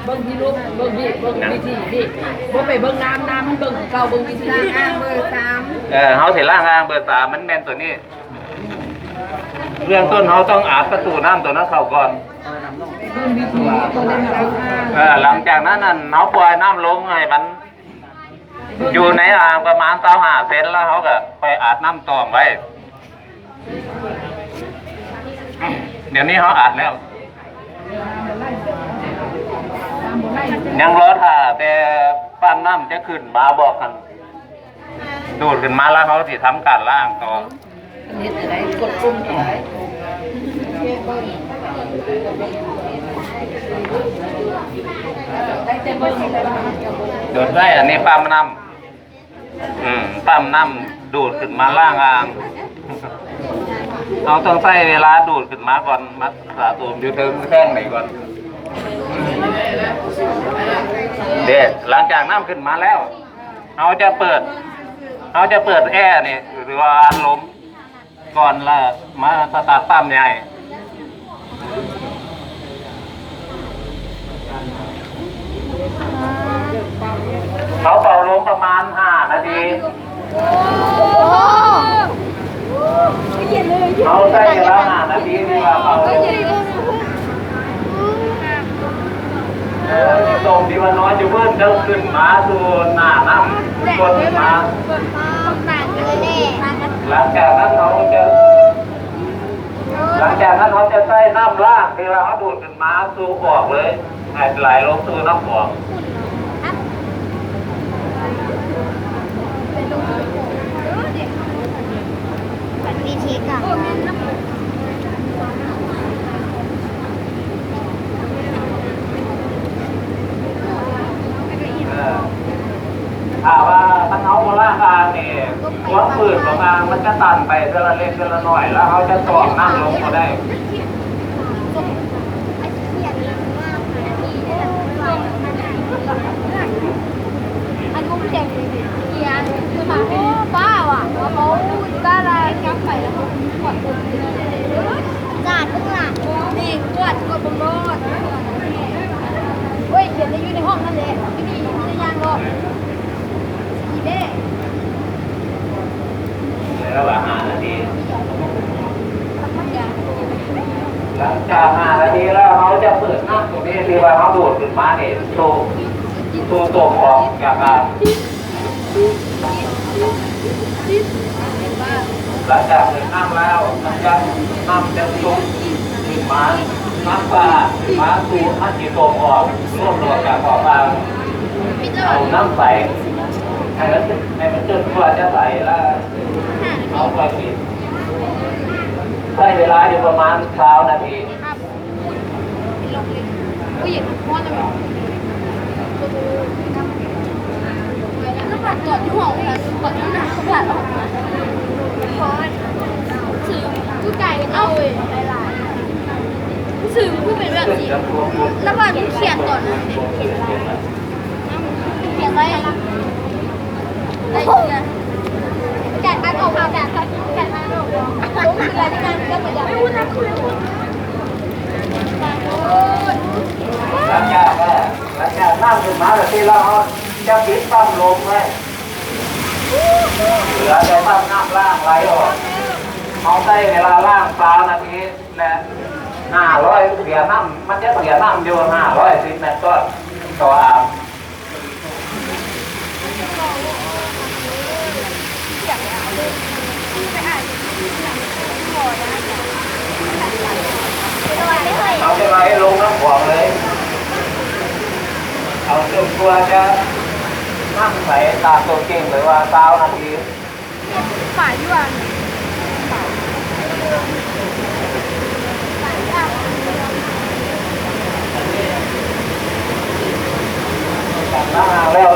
เบิ้งพี่ลูกเบิ้งพี่เบิ้งวิธีพี่บ่ไปเบิ้งน้ำมันเบิ้งเก่าเบิ้งวิธีน้ำเบอร์3เขาเสร็จล่างเบอร์3มันแมนตัวนี้เรื่องต้นเขาต้องอาบประตูน้ำตัวนั้นเข้าก่อนเบิ้งวิธีตัวนั้นหลังจากนั้นเขาปล่อยน้ำลงให้มันอยู่ในอ่างประมาณ25 เซนแล้วเขาก็ไปอาบน้ำตองไว้เดี๋ยวนี้เขาอาบแล้วยังรอท่าแต่ปั้นน้ำจะขึ้นมาบอกกันดูดขึ้นมาแล้วเขาสิทำการล่างต่อนี่อะไรกดปุ่มอะไรโดดได้อันนี้ปั้มน้ำปั้มน้ำดูดขึ้นมาล่างอ่างเราต้องใช้เวลาดูดขึ้นมาก่อนมัดสาตูมอยู่ถึงแข้งไหนก่อนเด็ดหลังจากน้ำขึ้นมาแล้วเราจะเปิดแอร์นี่หรือว่าลมก่อนละมาสตาร์ทปั๊มใหญ่เขาเป่าลมประมาณ5 นาทีเขาใช้เวลา5 นาทีนี่ว่าเป่าลมตรงที่ว่าน้อยจะเพิ่มเดินขึ้นมาสู่หน้าน้ำกดมาหลังจากนั้นเขาจะใส่น้ำล่างที่ว่าเขาดูดขึ้นมาสู่ออกเลยไหลลงสู่น้ำออกวิธีการถ้าว่าตั้งเขาโบราณอ่างนี่หัวปืนของอ่างมันจะตันไปเท่าเล็กเท่าน้อยแล้วเขาจะตอกน้ำลงก็ได้อันมุ้งเจ็บเกียร์คือมาโอ้บ้าว่ะเขาบ้าอะไรงับไปแล้วเขาขวดปุ่มจาดข้างหลังนี่ขวดกดปุ่มรถเฮ้ยเขียนอยู่ในห้องนั่นแหละไม่มีในยางหรอกอีเบ้แล้วว่า5 นาทีหลังจาก5 นาทีแล้วเขาจะเปิดน้ำตรงนี้ที่ว่าเขาดูดขึ้นมาเนี่ยตัวของจากการหลังจากเปิดน้ำแล้วมันจะน้ำจะซุกขึ้นมาน้ำปลาขึ้นมาสู่อันที่ตัวออกร่วมรวมจากขอบปลาเอาน้ำใสให้มันจนกว่าจะใสแล้วเอาไปปิดใช้เวลาอยู่ประมาณ20 นาทีผู้หญิงพ่อจะแบบแล้วผ่านก่อนที่ห้องค่ะก่อนที่หนักเขาผ่านออกมาพอสื่อผู้ไก่เอาเลยหลายๆสื่อผู้เป็นแบบนี้แล้วผ่านเขียนก่อนนะเขียนอะไรอะไรเนี่ยแกะอันออกมาแกะอันออกมารู้คืออะไรที่การก็เหมือนอย่างไม่พูดนะคุณหลังจากน้ำขึ้นมาแบบที่เราจะปิดปั๊มลมไว้เหลือแต่ปั๊มน้ำล่างไหลออกเอาใช้เวลาล่าง20 นาทีและ500เสียน้ำมันจะเสียน้ำอยู่510 เมตรต่ออ่างเอาจะไหลลงน้ำขวางเลยเอาจนตัวจะนั่งใส่ตาตัวเก่งหรือว่า20 นาทีฝ่ายยั่วจากนั้นแล้ว